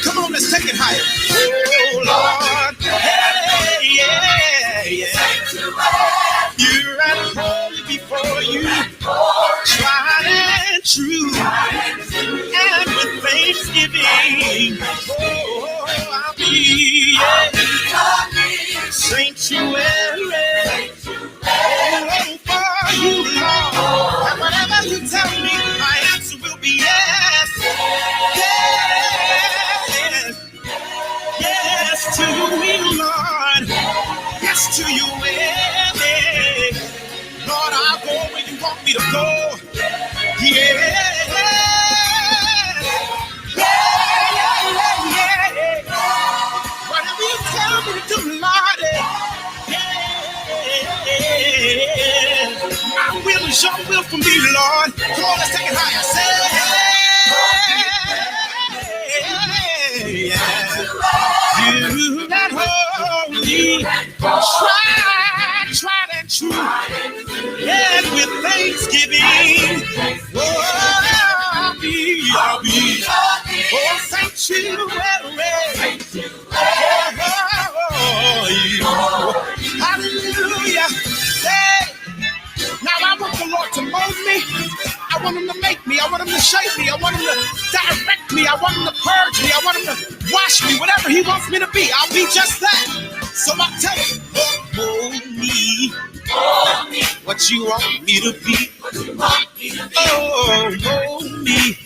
Come on, let's take it higher. Oh, Lord. Hey, yeah, yeah. You're at home before you. Tried and true. And with thanksgiving. Oh, I'll be sanctuary. Oh, for you, Lord. And whatever you tell me, my answer will be yes. Yes. Yes to your will, Lord. Yes to your will. Lord, I'll go where you want me to go. Yeah. Whatever you tell me to do, Lord. My will is your will for me, Lord. Come on, let's take it higher. Say, you that holy, tried and true, and with thanksgiving, oh, I'll be, oh, sanctuary, hallelujah. Hey, now I want the Lord to mold me. I want him to make me. I want him to shape me. I want him to direct me. I want him to purge me. I want him to wash me. Whatever he wants me to be, I'll be just that. So I tell him, mold me. What you want me to be. Oh, mold me.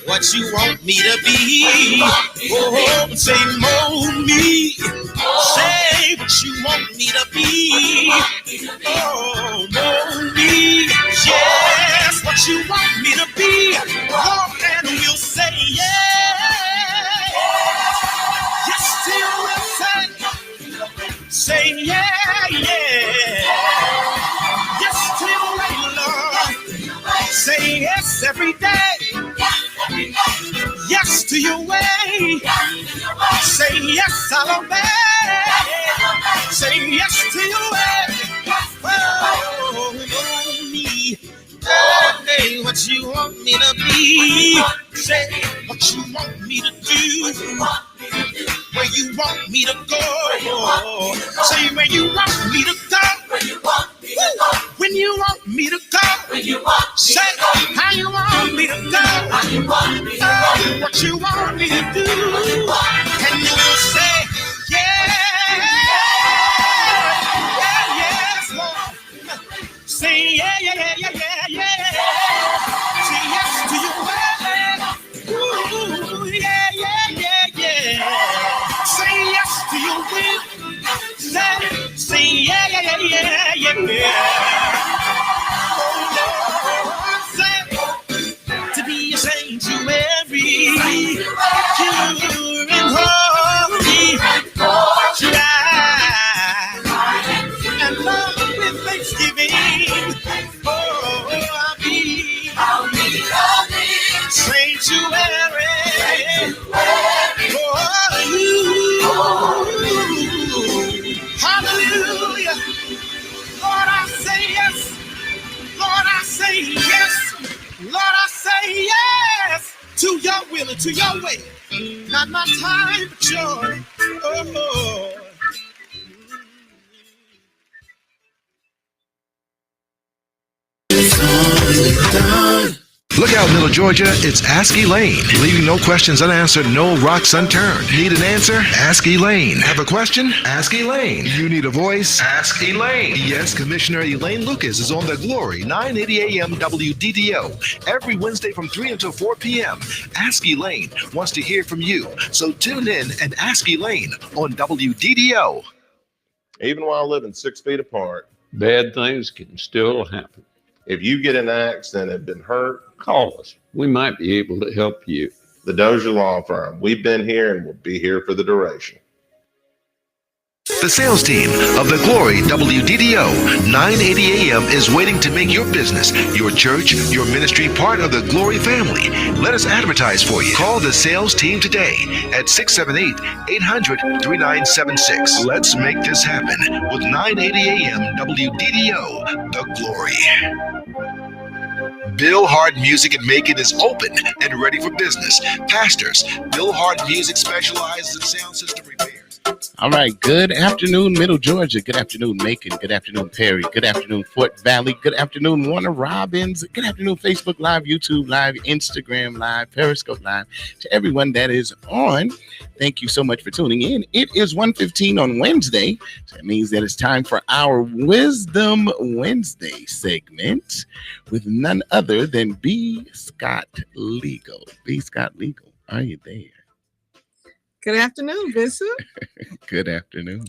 What you want me to be. Oh, say mold me. Say what you want me to be. Oh, mold me. Yes, what you want me to be. Oh, and we'll say yes. Yes, till we'll say yeah, yeah. Yes, till we, Lord. Say yes every day. Yes to your way. Say yes, I'll obey. Say yes to your way. Oh, me. Hey, what you want me to be. Say what you want me to do. Where you want me to go. Say where you want me to go. When you want me to go. Say how you want me to go. What you want me to do. And you will say, yeah, yes, Lord. Say yeah, yeah, yeah, yeah, yeah. Say yes to your way. Ooh, yeah, yeah, yeah, yeah. Say yes to your will. Say yeah, yeah, yeah, yeah, yeah, yeah. Oh, Lord, say to be a sanctuary, pure and holy, dry and love with thanksgiving. Oh, I'll be sanctuary for you. Hallelujah. Lord, I say yes. Lord, I say yes. Lord, I say yes to your will and to your way. Not my time, but yours. Oh. Look out, Middle Georgia, it's Ask Elaine. Leaving no questions unanswered, no rocks unturned. Need an answer? Ask Elaine. Have a question? Ask Elaine. You need a voice? Ask Elaine. Yes, Commissioner Elaine Lucas is on the Glory, 980 AM WDDO, every Wednesday from 3 until 4 p.m. Ask Elaine wants to hear from you, so tune in and Ask Elaine on WDDO. Even while living 6 feet apart, bad things can still happen. If you get in an accident and have been hurt, call us. We might be able to help you. The Dozier Law Firm. We've been here and we'll be here for the duration. The sales team of the Glory WDDO 980 AM is waiting to make your business, your church, your ministry part of the Glory family. Let us advertise for you. Call the sales team today at 678-800-3976. Let's make this happen with 980 AM WDDO, the Glory. Bill Hart Music in Macon is open and ready for business. Pastors, Bill Hart Music specializes in sound system repairs. All right. Good afternoon, Middle Georgia. Good afternoon, Macon. Good afternoon, Perry. Good afternoon, Fort Valley. Good afternoon, Warner Robins. Good afternoon, Facebook Live, YouTube Live, Instagram Live, Periscope Live. To everyone that is on, thank you so much for tuning in. It is 1:15 on Wednesday. So that means that it's time for our Wisdom Wednesday segment with none other than B. Scott Legal. B. Scott Legal, are you there? Good afternoon, Bishop. Good afternoon.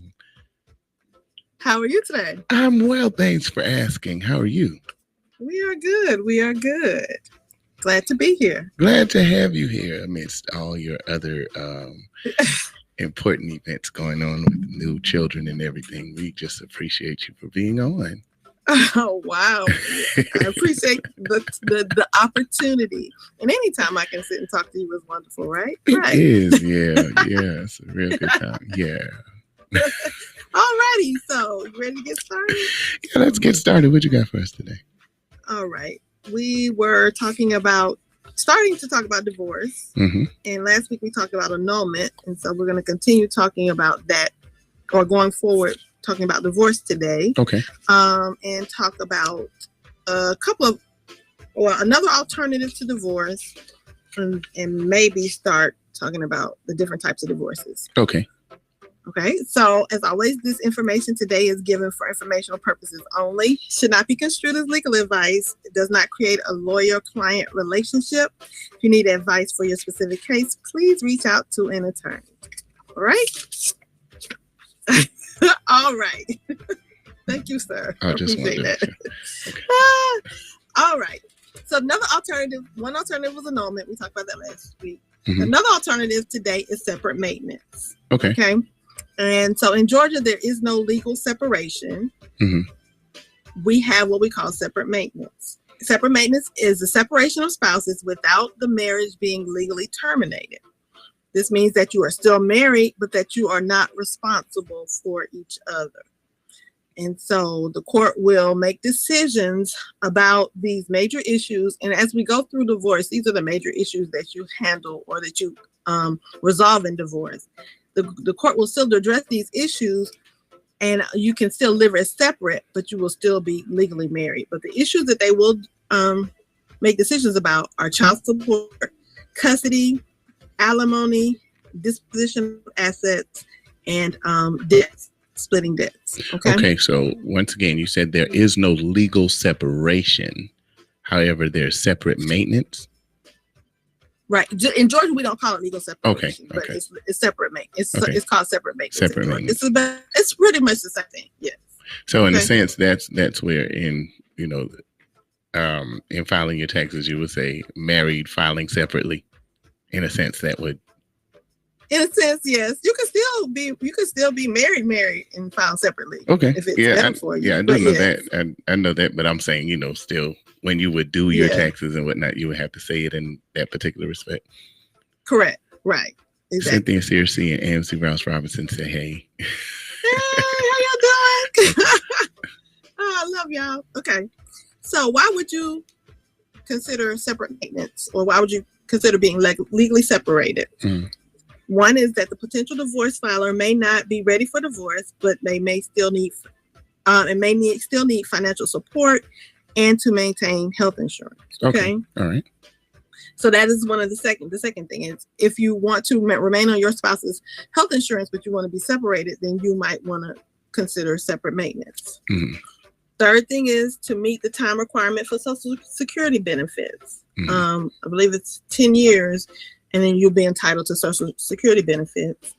How are you today? I'm well, thanks for asking. How are you? We are good. We are good. Glad to be here. Glad to have you here amidst all your other important events going on with new children and everything. We just appreciate you for being on. Oh, wow. I appreciate the opportunity. And anytime I can sit and talk to you is wonderful, right? Right. It is, yeah. It's a real good time. Yeah. Alrighty, so you ready to get started? Yeah, let's get started. What you got for us today? All right. We were starting to talk about divorce. Mm-hmm. And last week we talked about annulment. And so we're going to continue talking about that, or going forward, talking about divorce today. Okay. And talk about another alternative to divorce, and maybe start talking about the different types of divorces. Okay. Okay, so as always, this information today is given for informational purposes only, should not be construed as legal advice. It does not create a lawyer-client relationship. If you need advice for your specific case, please reach out to an attorney. All right? All right. Thank you, sir. I just appreciate wanted that. Okay. All right. So one alternative was annulment. We talked about that last week. Mm-hmm. Another alternative today is separate maintenance. Okay. Okay. And so in Georgia, there is no legal separation. Mm-hmm. We have what we call separate maintenance. Separate maintenance is the separation of spouses without the marriage being legally terminated. This means that you are still married, but that you are not responsible for each other. And so the court will make decisions about these major issues. And as we go through divorce, these are the major issues that you handle or that you resolve in divorce. The court will still address these issues, and you can still live as separate, but you will still be legally married. But the issues that they will make decisions about are child support, custody, alimony, disposition of assets, and debts, splitting debts. Okay, so once again, you said there is no legal separation. However, there's separate maintenance. Right. In Georgia, we don't call it legal separation, but okay. it's separate maintenance. It's called separate maintenance. Separate maintenance. It's pretty much the same thing. Yes. So in a sense, that's where in filing your taxes, you would say married filing separately. In a sense, that would. In a sense, yes. You can still be married and file separately. Okay. If it's better for you. Yeah, I do know that. I know that, but I'm saying, still when you would do your taxes and whatnot, you would have to say it in that particular respect. Correct. Right. Exactly. Cynthia Searcy and AMC Rouse Robinson say, hey. Hey, how y'all doing? Oh, I love y'all. Okay. So why would you consider separate maintenance, or why would you consider being legally separated? Mm. One is that the potential divorce filer may not be ready for divorce, but they may still need financial support and to maintain health insurance. Okay. All right. So that is one of the second thing is, if you want to remain on your spouse's health insurance, but you want to be separated, then you might want to consider separate maintenance. Mm-hmm. Third thing is to meet the time requirement for Social Security benefits. Mm-hmm. I believe it's 10 years, and then you'll be entitled to Social Security benefits.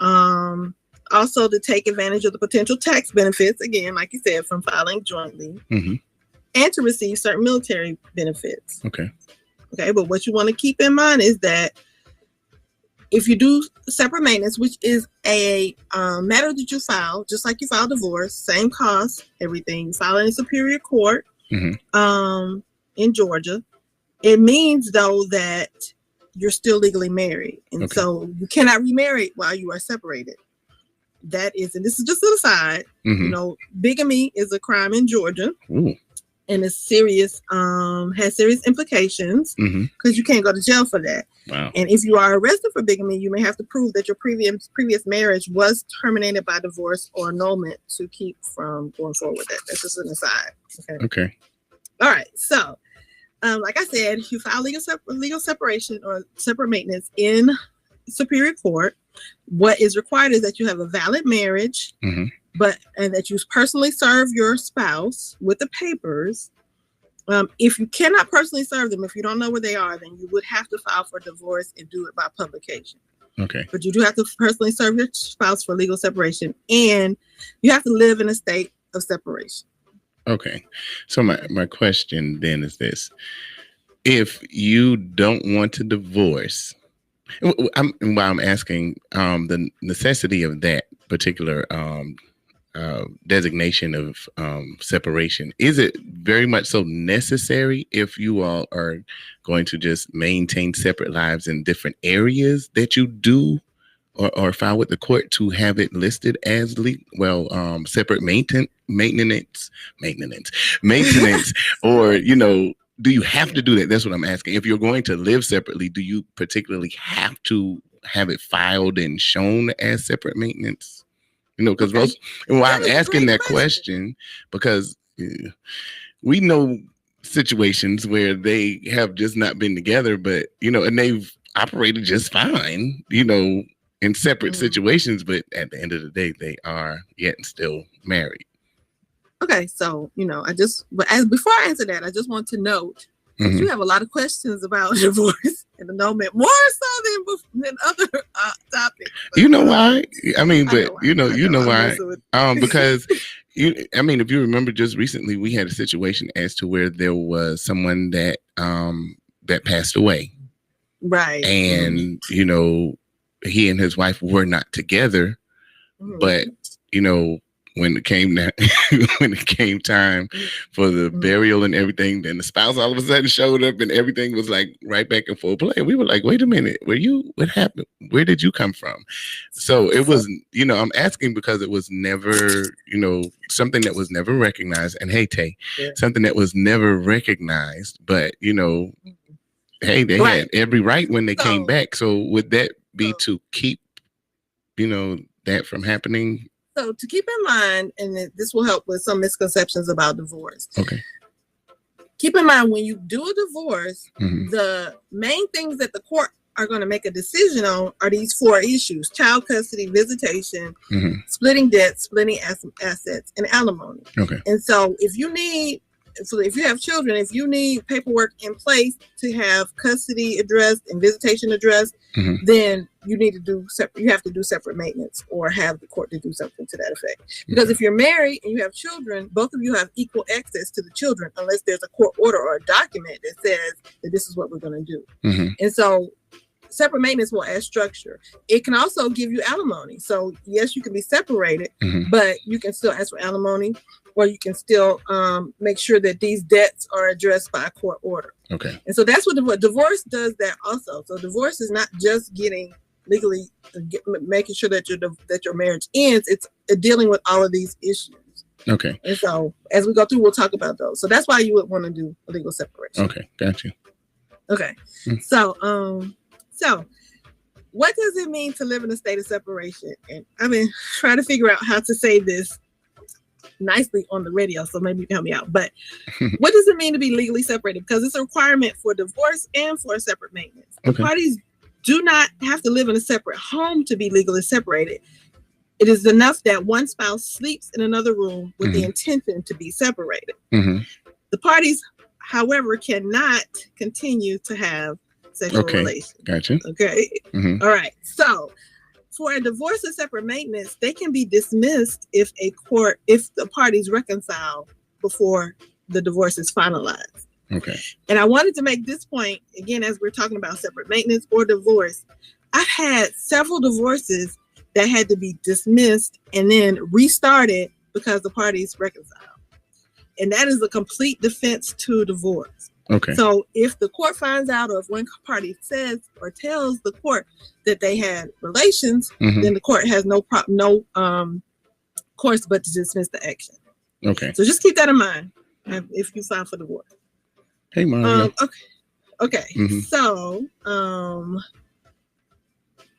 Also to take advantage of the potential tax benefits, again, like you said, from filing jointly, mm-hmm. and to receive certain military benefits. Okay, but what you want to keep in mind is that if you do separate maintenance, which is a matter that you file, just like you file divorce, same cost, everything, file in a superior court, mm-hmm. In Georgia, it means, though, that you're still legally married. And so you cannot remarry while you are separated. That is, and this is just an aside, mm-hmm. bigamy is a crime in Georgia. Ooh. and it's serious, has serious implications because you can't go to jail for that. Wow. And if you are arrested for bigamy, you may have to prove that your previous marriage was terminated by divorce or annulment to keep from going forward with that. That's just an aside. Okay. All right. So, like I said, you file legal separation or separate maintenance in Superior Court. What is required is that you have a valid marriage, and that you personally serve your spouse with the papers. If you cannot personally serve them, if you don't know where they are, then you would have to file for divorce and do it by publication. Okay. But you do have to personally serve your spouse for legal separation, and you have to live in a state of separation. Okay. So my question then is this: if you don't want to divorce, I'm asking the necessity of that particular designation of separation. Is it very much so necessary if you all are going to just maintain separate lives in different areas that you do or file with the court to have it listed as separate maintenance, or, do you have to do that? That's what I'm asking. If you're going to live separately, do you particularly have to have it filed and shown as separate maintenance? Because I'm asking that question because we know situations where they have just not been together, but, and they've operated just fine, in separate situations, but at the end of the day, they are yet still married. Okay, so before I answer that, I just want to note that you have a lot of questions about divorce and annulment, more so than other topics. You know why? I mean, you know why? Because if you remember, just recently we had a situation as to where there was someone that passed away, right? And he and his wife were not together, but when it came time for the burial and everything, then the spouse all of a sudden showed up and everything was like right back in full play. We were like, wait a minute, what happened? Where did you come from? So it was, I'm asking because it was never, something that was never recognized. And hey, Tay, something that was never recognized, but hey, they had every right when they came back. So would that be to keep, that from happening? So to keep in mind, and this will help with some misconceptions about divorce. Okay. Keep in mind, when you do a divorce, the main things that the court are going to make a decision on are these 4 issues: child custody, visitation, splitting debts, splitting assets, and alimony. Okay. And so if you have children, if you need paperwork in place to have custody addressed and visitation addressed, then you have to do separate maintenance or have the court to do something to that effect. Because if you're married and you have children, both of you have equal access to the children unless there's a court order or a document that says that this is what we're going to do. And so separate maintenance will add structure. It can also give you alimony. So yes, you can be separated, but you can still ask for alimony, or you can still make sure that these debts are addressed by a court order. Okay. And so that's what divorce does. That also. So divorce is not just getting legally making sure that your marriage ends. It's dealing with all of these issues. Okay. And so as we go through, we'll talk about those. So that's why you would want to do a legal separation. Okay, got you. Okay. So what does it mean to live in a state of separation? And I've been trying to figure out how to say this nicely on the radio, so maybe you can help me out. But what does it mean to be legally separated? Because it's a requirement for divorce and for separate maintenance. The parties do not have to live in a separate home to be legally separated. It is enough that one spouse sleeps in another room with the intention to be separated. The parties, however, cannot continue to have sexual relations. Gotcha. Okay. All right. So for a divorce or separate maintenance, they can be dismissed if the parties reconcile before the divorce is finalized. Okay. And I wanted to make this point again, as we're talking about separate maintenance or divorce. I've had several divorces that had to be dismissed and then restarted because the parties reconciled. And that is a complete defense to divorce. Okay. So if the court finds out, or if one party says or tells the court that they had relations, then the court has no course but to dismiss the action. Okay. So just keep that in mind. if you file for divorce. Hey, Mario. Okay. Mhm. So,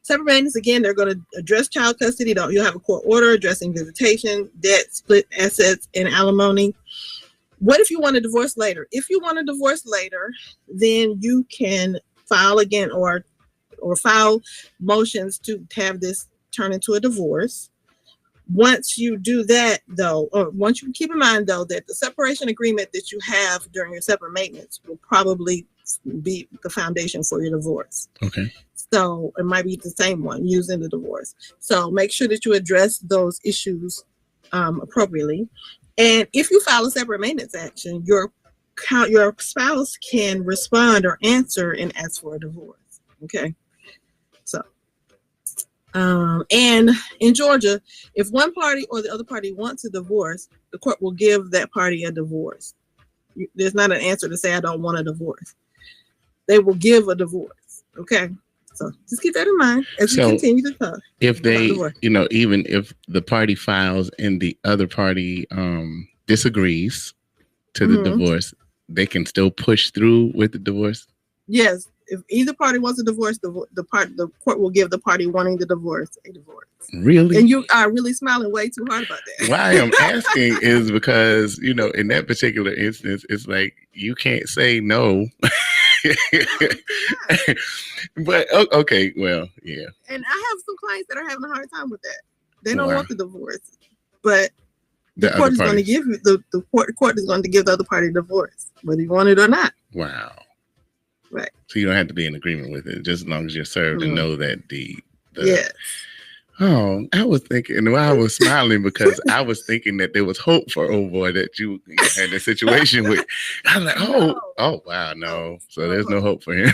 separate maintenance, again, they're going to address child custody. You'll have a court order addressing visitation, debt, split assets, and alimony. What if you want to divorce later? If you want to divorce later, then you can file again or file motions to have this turn into a divorce. Once you do that, though, or once you keep in mind, though, that the separation agreement that you have during your separate maintenance will probably be the foundation for your divorce. Okay. So it might be the same one used in the divorce. So make sure that you address those issues appropriately. And if you file a separate maintenance action, your spouse can respond or answer and ask for a divorce. Okay. So, and in Georgia, if one party or the other party wants a divorce, the court will give that party a divorce. There's not an answer to say, I don't want a divorce. They will give a divorce. Okay. So just keep that in mind as we continue to talk. If they, even if the party files and the other party disagrees to the divorce, they can still push through with the divorce? Yes. If either party wants a divorce, the court will give the party wanting the divorce a divorce. Really? And you are really smiling way too hard about that. Why I'm asking is because, in that particular instance, it's like you can't say no. But okay, well, yeah. And I have some clients that are having a hard time with that. They don't want the divorce, but the court is going to give you the court is going to give the other party a divorce, whether you want it or not. Wow. Right. So you don't have to be in agreement with it, just as long as you're served and know that the yes. Oh, I was thinking, and I was smiling because I was thinking that there was hope for old boy that you had a situation with. I was like, oh, wow, no. So there's no hope for him.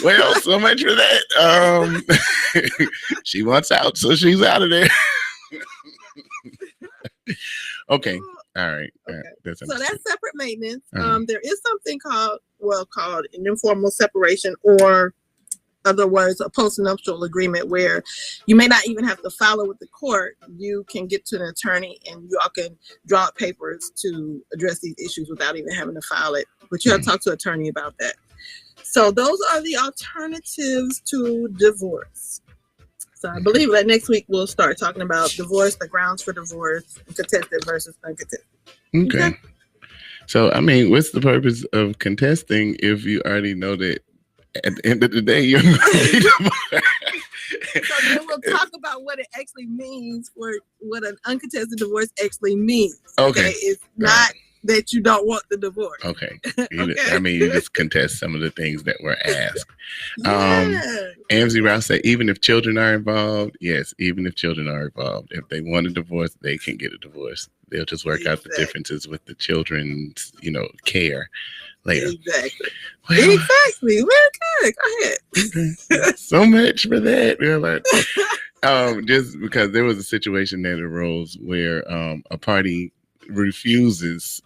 Well, so much for that. She wants out, so she's out of there. Okay. All right. Okay. That's so that's separate maintenance. Uh-huh. There is something called an informal separation, or other words, a postnuptial agreement, where you may not even have to file it with the court. You can get to an attorney and you all can draw up papers to address these issues without even having to file it. But you have to talk to an attorney about that. So those are the alternatives to divorce. So I believe that next week we'll start talking about divorce, the grounds for divorce, contested versus uncontested. Okay. So, what's the purpose of contesting if you already know that at the end of the day, you're going to be divorced? So then we'll talk about what it actually means, for what an uncontested divorce actually means. Okay. It's not that you don't want the divorce. Okay. You just contest some of the things that were asked. Amzie Rouse said, even if children are involved, yes, even if children are involved, if they want a divorce, they can get a divorce. They'll just work out the differences with the children's, care later. Exactly. Well, exactly. Very good. Go ahead. So much for that. Just because there was a situation that arose where a party refuses.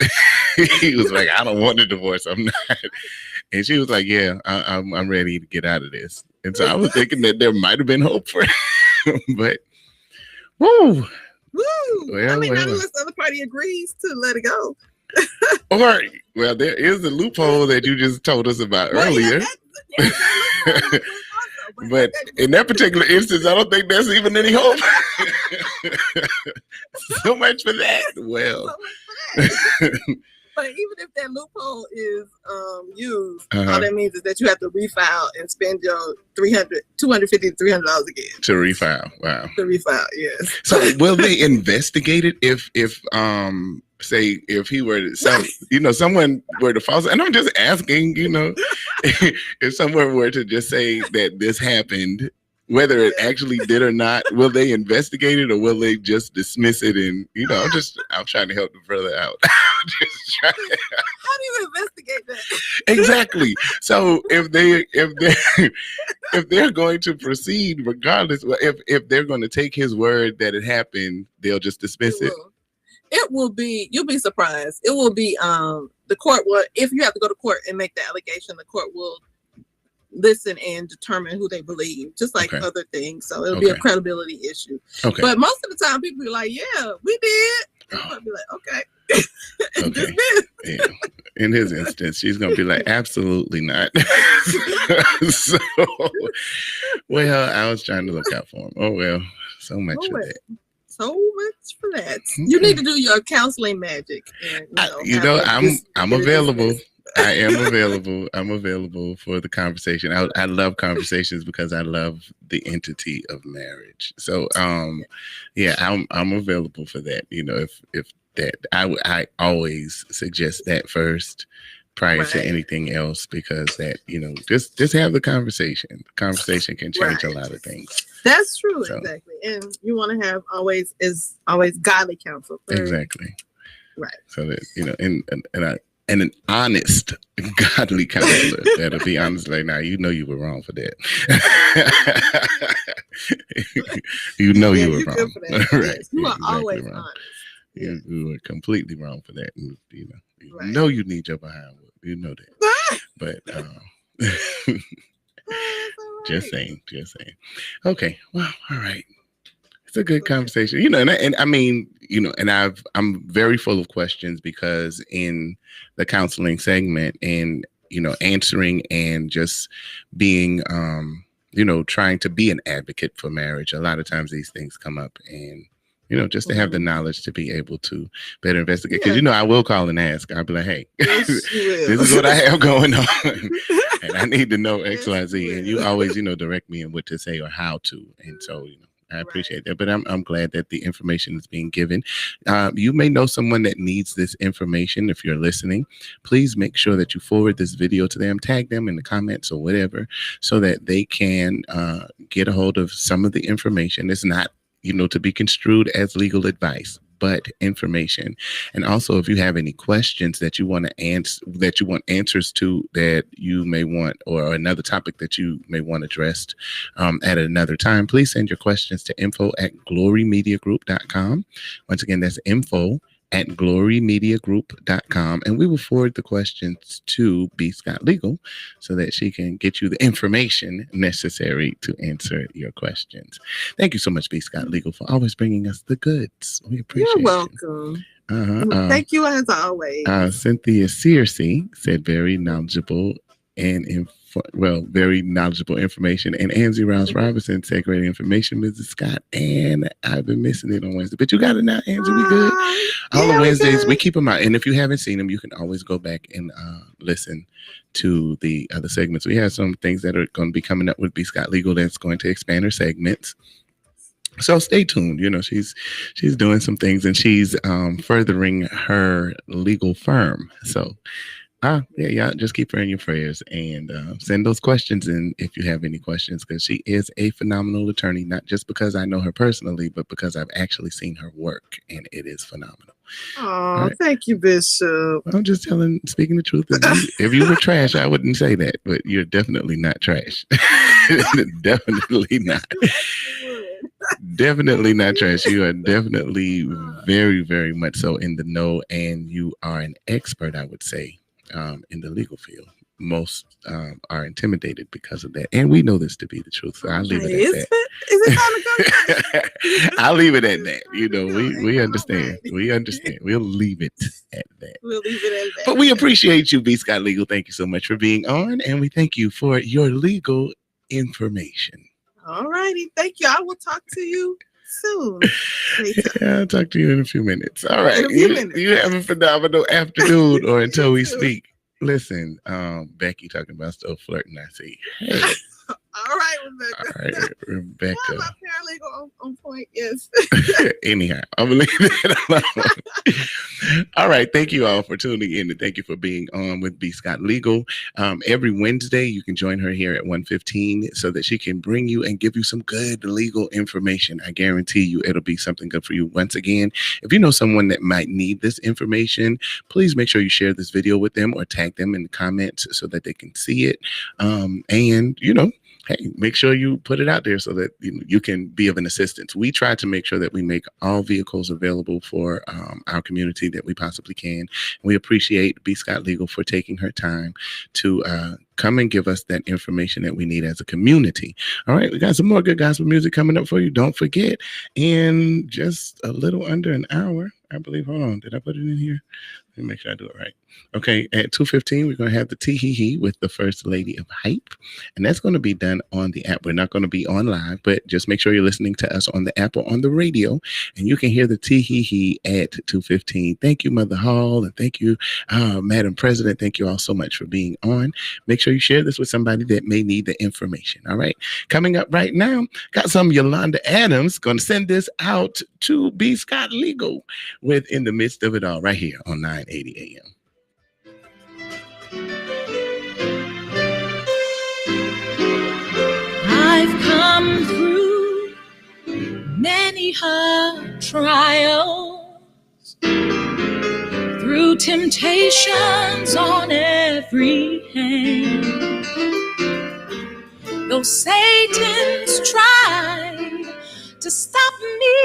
He was like, I don't want a divorce. I'm not. And she was like, yeah, I'm ready to get out of this. And so I was thinking that there might have been hope for him, but woo. Well, unless the other party agrees to let it go. Or, there is a loophole that you just told us about earlier. But in that particular instance, I don't think there's even any hope. So much for that. Well. But even if that loophole is used, all that means is that you have to refile and spend your $250 to $300 again. To refile. Wow. To refile, yes. So will they investigate it if say if he were to, someone were to falsify, and I'm just asking, if someone were to just say that this happened, whether it actually did or not, will they investigate it or will they just dismiss it? And I'm trying to help the brother out. How do you investigate that? Exactly. So if they're going to proceed, regardless, if they're going to take his word that it happened, they'll just dismiss it. It will be. You'll be surprised. It will be. The court will. If you have to go to court and make the allegation, the court will listen and determine who they believe, just like other things. So it'll be a credibility issue. Okay. But most of the time, people be like, "Yeah, we did." I'll be like, okay. Okay. Yeah. In his instance, she's gonna be like, absolutely not. So, well, I was trying to look out for him. Oh well, so much for that. So much for that. You need to do your counseling magic. And, I'm available. I am available. I'm available for the conversation. I love conversations because I love the entity of marriage. So, yeah, I'm available for that. If that, I always suggest that first prior to anything else, because that, just have the conversation. The conversation can change a lot of things. That's true, exactly. And you want to have always godly counsel first. Exactly. Right. So that, and an honest, godly counselor that'll be honest. Like, now, you were wrong for that. You were wrong. Right. Yes, you are exactly always wrong. honest. You were completely wrong for that. And, you Right. know you need your behind. You know that. But just saying. Okay. Well, all right. It's a good conversation, and I mean, and I'm very full of questions, because in the counseling segment and, answering and just being, trying to be an advocate for marriage, a lot of times these things come up, and, just to have the knowledge to be able to better investigate. Because, I will call and ask. I'll be like, hey, Yes, this is what I have going on. And I need to know X, Y, Z. And you always, direct me in what to say or how to. And so, I appreciate that, but I'm glad that the information is being given. You may know someone that needs this information. If you're listening, please make sure that you forward this video to them, tag them in the comments or whatever, so that they can get a hold of some of the information. It's not, to be construed as legal advice, but information. And also, if you have any questions that you want to answer, that you want answers to, that you may want, or another topic that you may want addressed at another time, please send your questions to info@glorymediagroup.com. Once again, that's info@glorymediagroup.com, and we will forward the questions to B. Scott Legal so that she can get you the information necessary to answer your questions. Thank you so much, B. Scott Legal, for always bringing us the goods. We appreciate it. You're welcome. Thank you as always. Cynthia Searcy said very knowledgeable and very knowledgeable information. And Angie Rouse Robinson said great information, Mrs. Scott. And I've been missing it on Wednesday, but you got it now, Angie. We good. All the Wednesdays, we keep them out. And if you haven't seen them, you can always go back and listen to the other segments. We have some things that are going to be coming up with B. Scott Legal that's going to expand her segments. So stay tuned. She's doing some things, and she's furthering her legal firm. So yeah, just keep her in your prayers, and send those questions in if you have any questions, because she is a phenomenal attorney, not just because I know her personally, but because I've actually seen her work, and it is phenomenal. Oh, right. Thank you, Bishop. I'm just speaking the truth. If you were trash, I wouldn't say that, but you're definitely not trash. Definitely not. Definitely not trash. You are definitely very, very much so in the know, and you are an expert, I would say, in the legal field. Most are intimidated because of that, and we know this to be the truth. So I'll leave it at that. Is it time to go? I'll leave it at that. We understand. We understand. We'll leave it at that. We'll leave it at that. But we appreciate you, B. Scott Legal. Thank you so much for being on, and we thank you for your legal information. All righty. Thank you. I will talk to you soon. Yeah, I'll talk to you in a few minutes. All right. You have a phenomenal afternoon, or until we speak. Listen, Becky talking about still flirting. I see. Hey. All right, Rebecca. All right, Rebecca. Well, my paralegal on point, yes. Anyhow, I'm gonna leave that alone. All right, thank you all for tuning in, and thank you for being on with B. Scott Legal. Every Wednesday, you can join her here at 1:15 so that she can bring you and give you some good legal information. I guarantee you it'll be something good for you. Once again, if you know someone that might need this information, please make sure you share this video with them or tag them in the comments so that they can see it. And hey, make sure you put it out there so that you can be of an assistance. We try to make sure that we make all vehicles available for our community that we possibly can. We appreciate B. Scott Legal for taking her time to come and give us that information that we need as a community. All right, we got some more good gospel music coming up for you. Don't forget, in just a little under an hour, I believe. Hold on, did I put it in here? Let me make sure I do it right. Okay, at 2:15, we're going to have the Tee-Hee-Hee with the First Lady of Hype. And that's going to be done on the app. We're not going to be on live, but just make sure you're listening to us on the app or on the radio. And you can hear the Tee-Hee-Hee at 2:15. Thank you, Mother Hall. And thank you, Madam President. Thank you all so much for being on. Make sure you share this with somebody that may need the information. All right. Coming up right now, got some Yolanda Adams. Going to send this out to B. Scott Legal with In the Midst of It All right here on 980 AM. I've come through many hard trials, through temptations on every hand. Though Satan's tried to stop me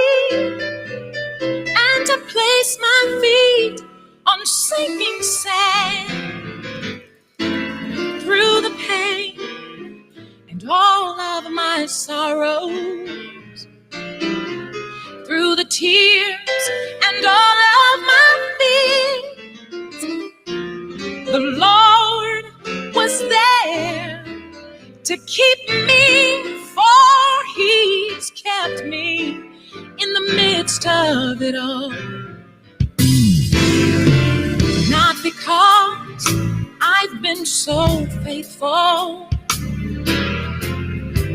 and to place my feet on sinking sand, through the pain and all of my sorrows, through the tears and all of my fears, the Lord was there to keep me, for He's kept me in the midst of it all. Not because I've been so faithful,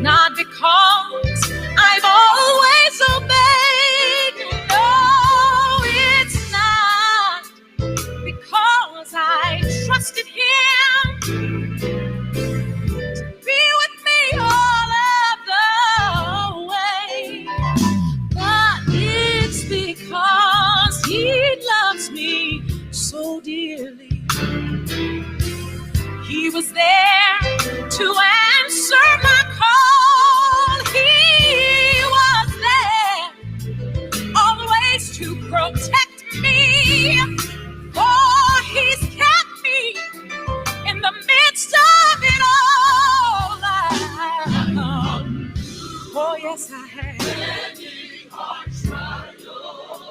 not because I've always obeyed. No, it's not because I trusted Him to be with me all of the way, but it's because He loves me so dearly. He was there to answer my call. He was there always to protect me, for He's kept me in the midst of it all. Oh yes, I have.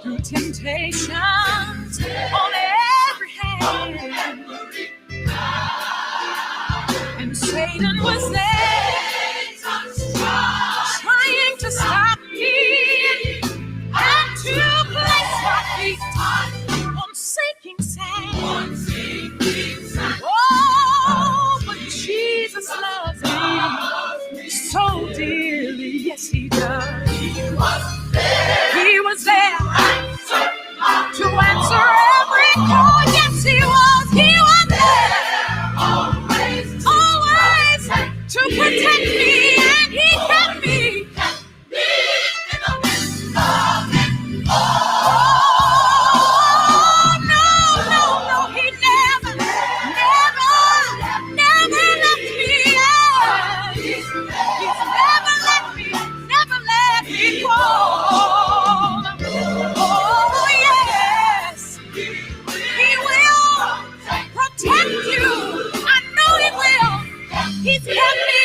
Through temptations on every hand, and Satan was there trying to stop me and to place my feet on sinking sand. Oh, but Jesus loves me so dearly. Yes, He does. He was there to answer every call. Yes, He was. He was there always to protect me, and He kept me in the midst of it all. No, He never left me. He's never let me fall. Oh yes, He will protect you. I know He will. He's kept me.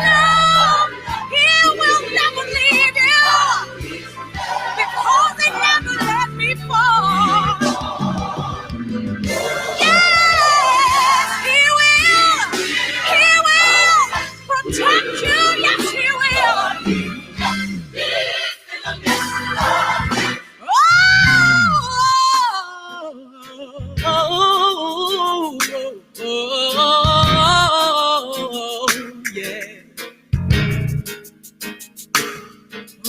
No, He will never leave you, because He never let me fall. Yes, He will protect you. Yes, He will.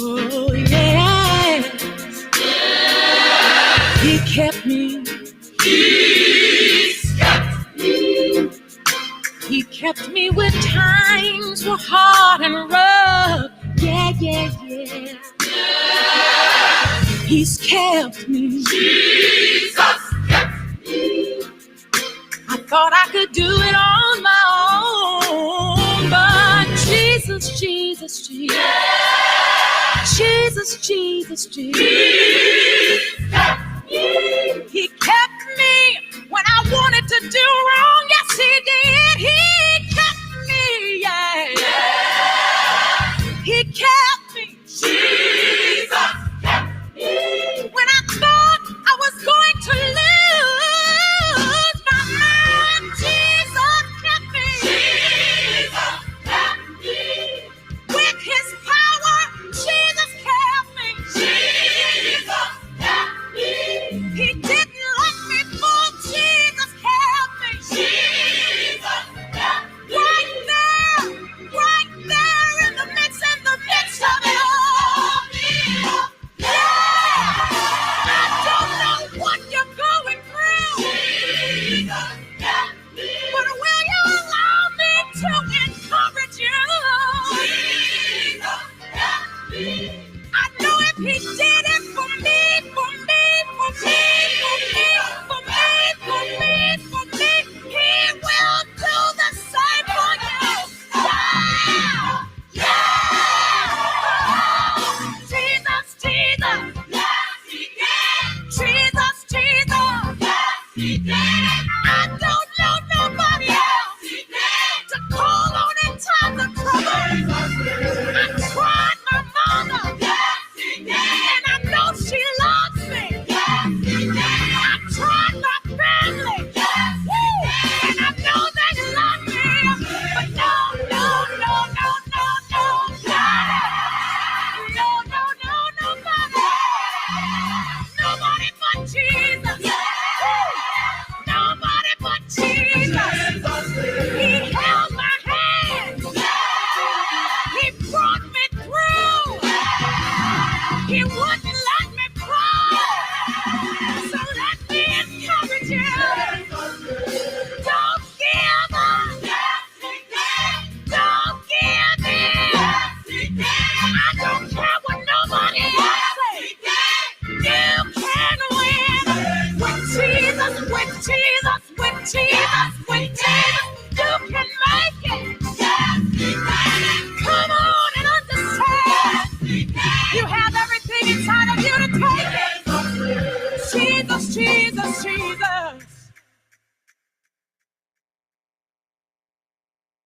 Oh, yes. He kept me. He kept me when times were hard and rough. Yeah. He's kept me. I thought I could do it on my own, but Jesus. Jesus. He didn't let me fall. Jesus help me. Jesus help me. Right there in the midst of it all. Yeah. I don't know what you're going through. Jesus help me. But will you allow me to encourage you? Jesus help me. I know if he did it for me, he will do the same for you. Yeah. Jesus. Yes, he can. Jesus. Yes, he can. I don't know nobody else to call on in times of trouble. I tried my mama. And I know she loves me. I tried my family. And I know they love me. But no. Nobody but Jesus. Nobody but Jesus. He held my hand. He brought me through. He wouldn't let me cry. So let me encourage you. Don't give up. Don't give in. I don't care what nobody else says. You can win with Jesus.